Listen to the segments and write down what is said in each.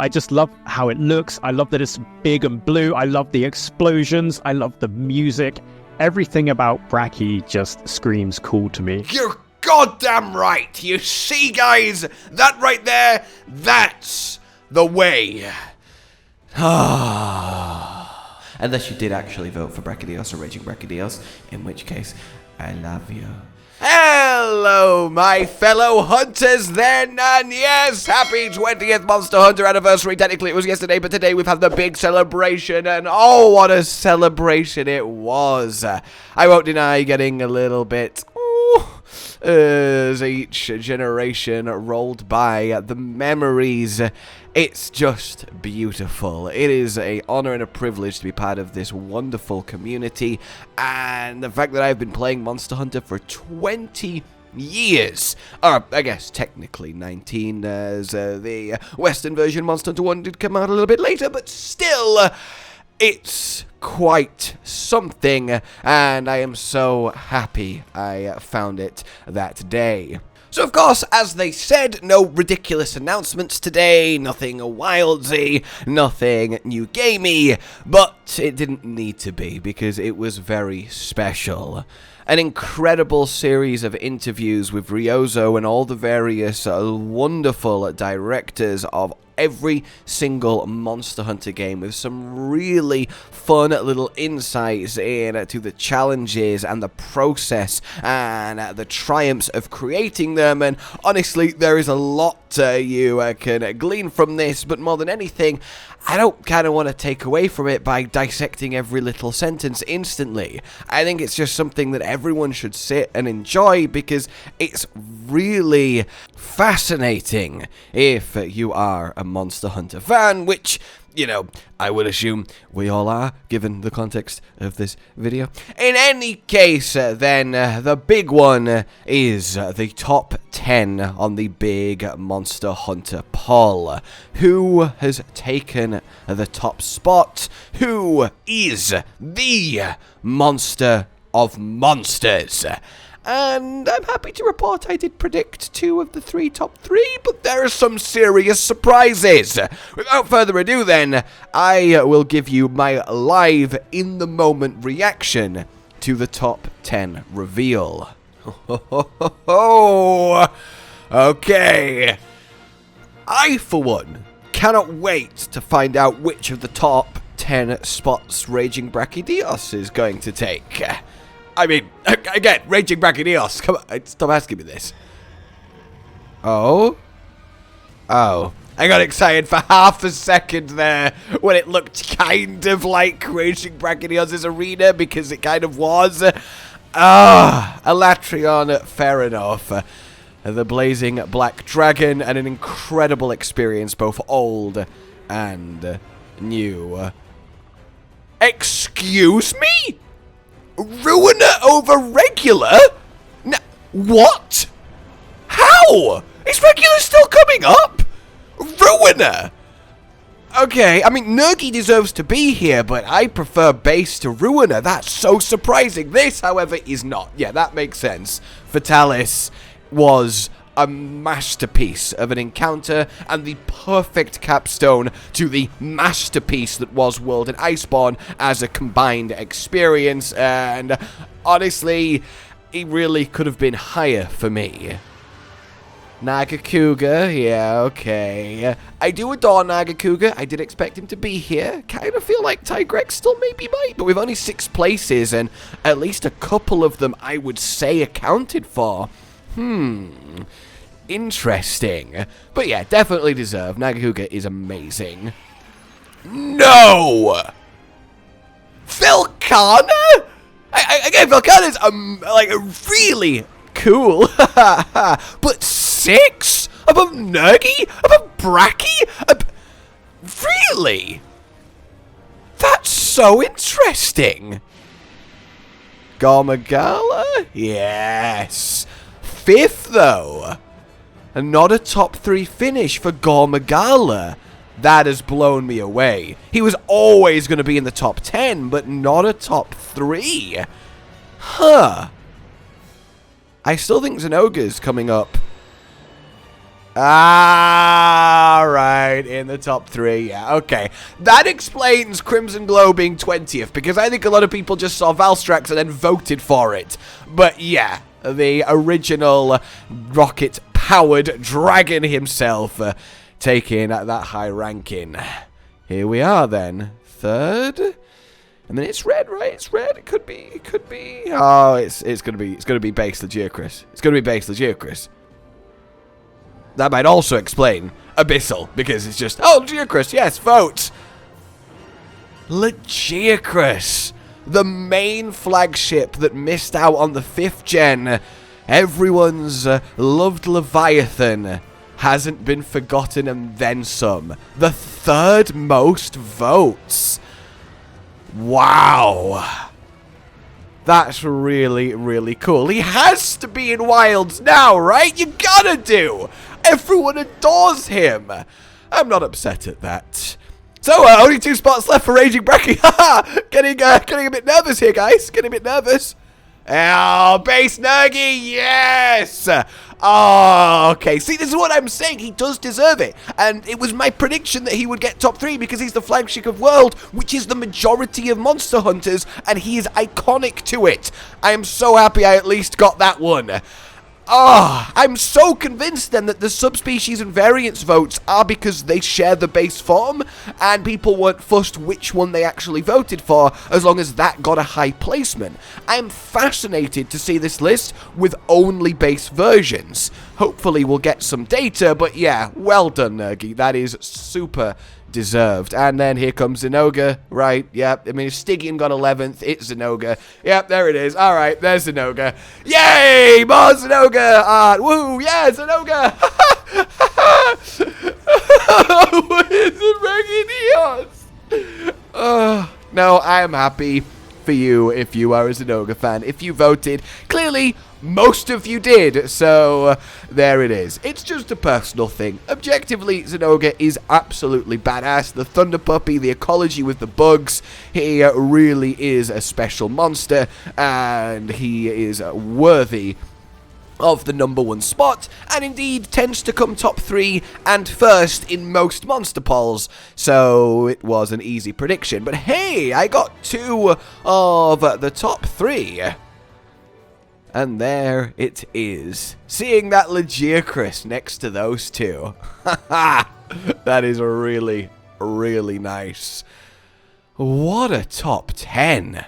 I just love how it looks. I love that it's big and blue. I love the explosions. I love the music. Everything about Bracky just screams cool to me. You're goddamn right. You see, guys, that right there, that's the way. Unless you did actually vote for Brachydios or Raging Brachydios, in which case, I love you. Hello, my fellow hunters then, and yes, happy 20th Monster Hunter anniversary. Technically it was yesterday, but today we've had the big celebration, and oh, what a celebration it was. I won't deny getting a little bit as each generation rolled by, the memories. It's just beautiful. It is an honor and a privilege to be part of this wonderful community, and the fact that I've been playing Monster Hunter for 20 years, or I guess technically 19, as the Western version Monster Hunter 1 did come out a little bit later, but still, it's quite something, and I am so happy I found it that day. So, of course, as they said, no ridiculous announcements today, nothing wildsy, nothing new gamey, but it didn't need to be, because it was very special. An incredible series of interviews with Ryozo and all the various wonderful directors of every single Monster Hunter game, with some really fun little insights into the challenges and the process and the triumphs of creating them. And honestly, there is a lot you can glean from this, but more than anything, I don't kind of want to take away from it by dissecting every little sentence instantly. I think it's just something that everyone should sit and enjoy, because it's really fascinating if you are a Monster Hunter fan, which, you know, I would assume we all are, given the context of this video. In any case, then, the big one is the top 10 on the big Monster Hunter poll. Who has taken the top spot? Who is the monster of monsters? And I'm happy to report I did predict 2 of the 3 top 3, but there are some serious surprises. Without further ado then, I will give you my live, in-the-moment reaction to the top 10 reveal. Okay. I, for one, cannot wait to find out which of the top 10 spots Raging Brachydios is going to take. I mean, again, Raging Brachydios, come on, stop asking me this. Oh? I got excited for half a second there when it looked kind of like Raging Brachydios' arena, because it kind of was. Elatrion, fair enough. The Blazing Black Dragon, and an incredible experience, both old and new. Excuse me? Ruiner over regular? What? How? Is regular still coming up? Ruiner? Okay, I mean, Nergi deserves to be here, but I prefer base to Ruiner. That's so surprising. This, however, is not. Yeah, that makes sense. Fatalis was a masterpiece of an encounter, and the perfect capstone to the masterpiece that was World and Iceborne as a combined experience, and honestly, it really could have been higher for me. Nagakuga, yeah, okay. I do adore Nagakuga. I did expect him to be here. Kind of feel like Tigrex still maybe might, but with only 6 places, and at least a couple of them I would say accounted for. Interesting. But yeah, definitely deserved. Nagakuga is amazing. No! Velkhana? Again, Velkhana's like really cool. But 6? Above Nergi? Above Bracky? Really? That's so interesting. Gormagala? Yes. 5th, though. And not a top 3 finish for Gormagala. That has blown me away. He was always going to be in the top 10, but not a top 3. Huh. I still think Zinogre's coming up Ah, right, in the top 3, yeah, okay. That explains Crimson Glow being 20th, because I think a lot of people just saw Valstrax and then voted for it. But yeah, the original rocket-powered dragon himself taking that high ranking. Here we are then, 3rd. I mean, it's red, right? It's red. It could be. Oh, it's gonna be base Lagiacrus. It's gonna be base Lagiacrus. That might also explain Abyssal, because it's just, oh, Lagiacrus, yes, vote. Lagiacrus, the main flagship that missed out on the 5th gen. Everyone's loved Leviathan hasn't been forgotten and then some. The 3rd most votes. Wow. That's really, really cool. He has to be in Wilds now, right? You gotta do. Everyone adores him. I'm not upset at that. So, only 2 spots left for Raging Bracky. getting a bit nervous here, guys. Getting a bit nervous. Oh, base Nergi, yes! Oh, okay. See, this is what I'm saying. He does deserve it. And it was my prediction that he would get top 3 because he's the flagship of World, which is the majority of Monster Hunters, and he is iconic to it. I am so happy I at least got that one. Oh, I'm so convinced then that the subspecies and variants votes are because they share the base form, and people weren't fussed which one they actually voted for, as long as that got a high placement. I'm fascinated to see this list with only base versions. Hopefully we'll get some data, but yeah, well done, Nergi. That is super deserved. And then here comes Zinogre, right? Yep. I mean, if Stygian got 11th, it's Zinogre. Yep, there it is. All right, there's Zinogre. Yay! More Zinogre art. Woo! Yeah, Zinogre! What is it, Reggidios? No, I am happy for you if you are a Zinogre fan. If you voted, clearly most of you did, so there it is. It's just a personal thing. Objectively, Zinogre is absolutely badass. The Thunder Puppy, the ecology with the bugs, he really is a special monster, and he is worthy of the #1 spot, and indeed tends to come top 3 and first in most monster polls, so it was an easy prediction. But hey, I got 2 of the top 3. And there it is. Seeing that Lagiacrus next to those 2. That is really, really nice. What a top 10.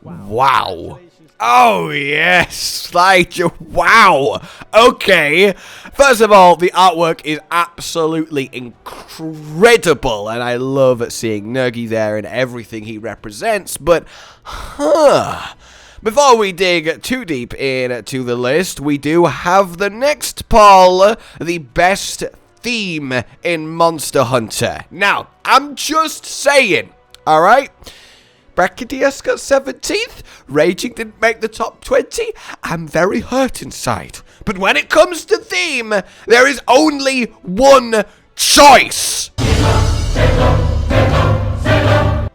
Wow. Oh, yes. Wow. Okay. First of all, the artwork is absolutely incredible, and I love seeing Nergi there and everything he represents, but, before we dig too deep into the list, we do have the next poll, the best theme in Monster Hunter. Now, I'm just saying, alright? Brachydios got 17th, Raging didn't make the top 20, I'm very hurt inside. But when it comes to theme, there is only one choice!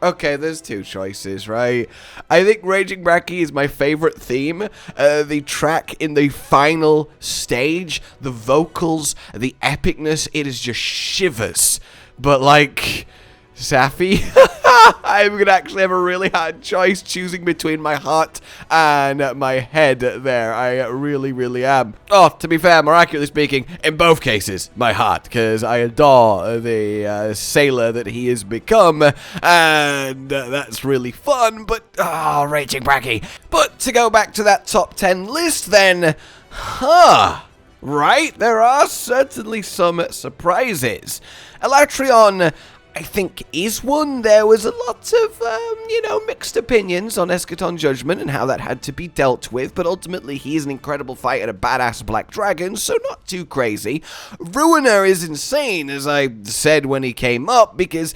Okay, there's 2 choices, right? I think Raging Bracky is my favorite theme. The track in the final stage, the vocals, the epicness, it is just shivers. But like, Safi, I'm gonna actually have a really hard choice choosing between my heart and my head there. I really, really am. Oh, to be fair, more accurately speaking, in both cases, my heart, because I adore the sailor that he has become, and that's really fun, but, oh, Raging Bracky. But to go back to that top 10 list then, right, there are certainly some surprises. Elatrion, I think, is one. There was a lot of, mixed opinions on Eschaton Judgment and how that had to be dealt with, but ultimately he is an incredible fighter, a badass black dragon, so not too crazy. Ruiner is insane, as I said when he came up, because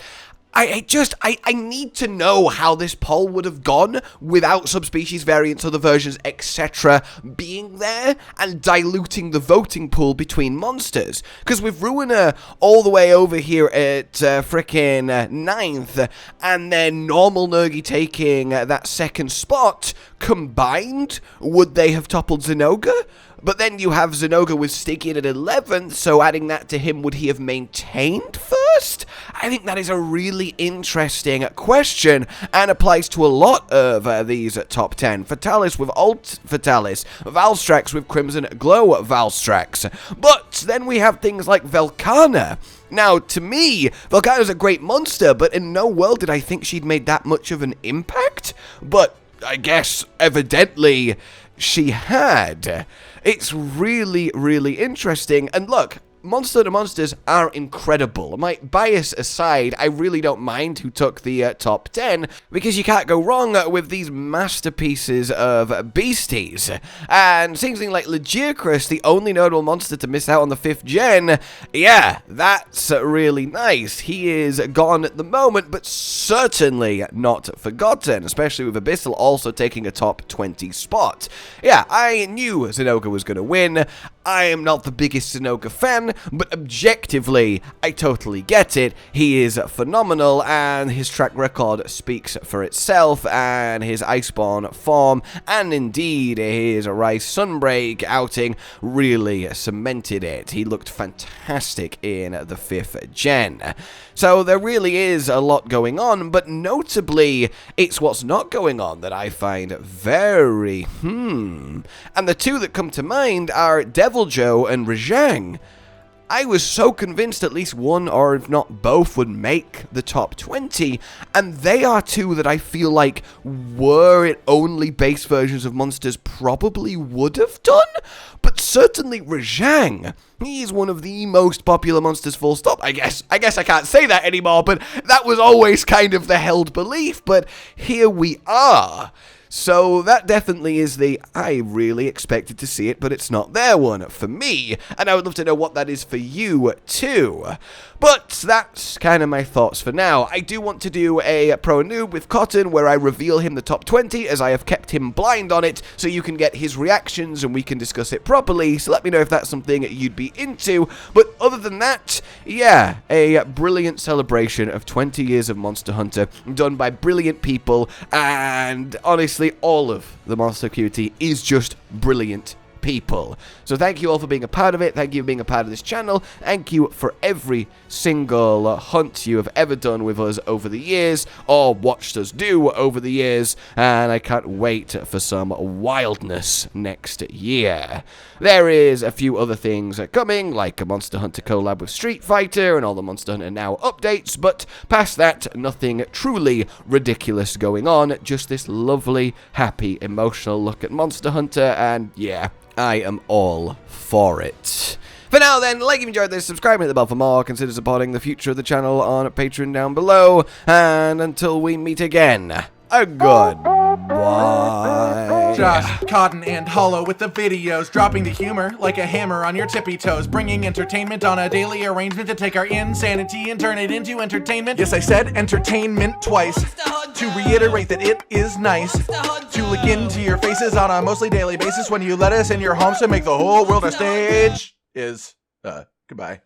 I need to know how this poll would have gone without subspecies variants, other versions, etc. being there and diluting the voting pool between monsters. Because with Ruiner all the way over here at frickin' 9th, and then normal Nergi taking that 2nd spot, combined, would they have toppled Zinogre? But then you have Zinogre with Stygian at 11th, so adding that to him, would he have maintained first? I think that is a really interesting question, and applies to a lot of these top 10. Fatalis with Alt Fatalis, Valstrax with Crimson Glow Valstrax. But then we have things like Velkhana. Now, to me, Velkhana's a great monster, but in no world did I think she'd made that much of an impact. But I guess, evidently, she had. It's really, really interesting. And look, Monster Hunter monsters are incredible. My bias aside, I really don't mind who took the top 10, because you can't go wrong with these masterpieces of beasties. And seeing something like Lagiacrus, the only notable monster to miss out on the 5th gen, yeah, that's really nice. He is gone at the moment, but certainly not forgotten, especially with Abyssal also taking a top 20 spot. Yeah, I knew Zinogre was going to win. I am not the biggest Zinogre fan, but objectively, I totally get it. He is phenomenal, and his track record speaks for itself, and his Iceborne form, and indeed his Rise Sunbreak outing really cemented it. He looked fantastic in the 5th gen. So there really is a lot going on, but notably, it's what's not going on that I find very, And the two that come to mind are Devil Joe and Rajang. I was so convinced at least one, or if not both, would make the top 20, and they are two that I feel like, were it only base versions of monsters, probably would have done. But certainly Rajang, he is one of the most popular monsters, full stop. I guess I can't say that anymore, but that was always kind of the held belief, but here we are. So that definitely is the I really expected to see it, but it's not there one for me, and I would love to know what that is for you too. But that's kind of my thoughts for now. I do want to do a Pro Noob with Cotton where I reveal him the top 20, as I have kept him blind on it, so you can get his reactions and we can discuss it properly, so let me know if that's something you'd be into. But other than that, yeah, a brilliant celebration of 20 years of Monster Hunter, done by brilliant people, and honestly, all of the monster community is just brilliant people. So thank you all for being a part of it. Thank you for being a part of this channel. Thank you for every single hunt you have ever done with us over the years, or watched us do over the years, and I can't wait for some wildness next year. There is a few other things coming, like a Monster Hunter collab with Street Fighter and all the Monster Hunter Now updates, but past that, nothing truly ridiculous going on, just this lovely, happy, emotional look at Monster Hunter, and yeah, I am all for it. For now then, like if you enjoyed this, subscribe and hit the bell for more, consider supporting the future of the channel on Patreon down below, and until we meet again, a goodbye. Josh, Cotton, and Hollow with the videos, dropping the humor like a hammer on your tippy toes, bringing entertainment on a daily arrangement to take our insanity and turn it into entertainment. Yes, I said entertainment twice, to reiterate that it is nice to look into your faces on a mostly daily basis when you let us in your homes to make the whole world a stage. Goodbye.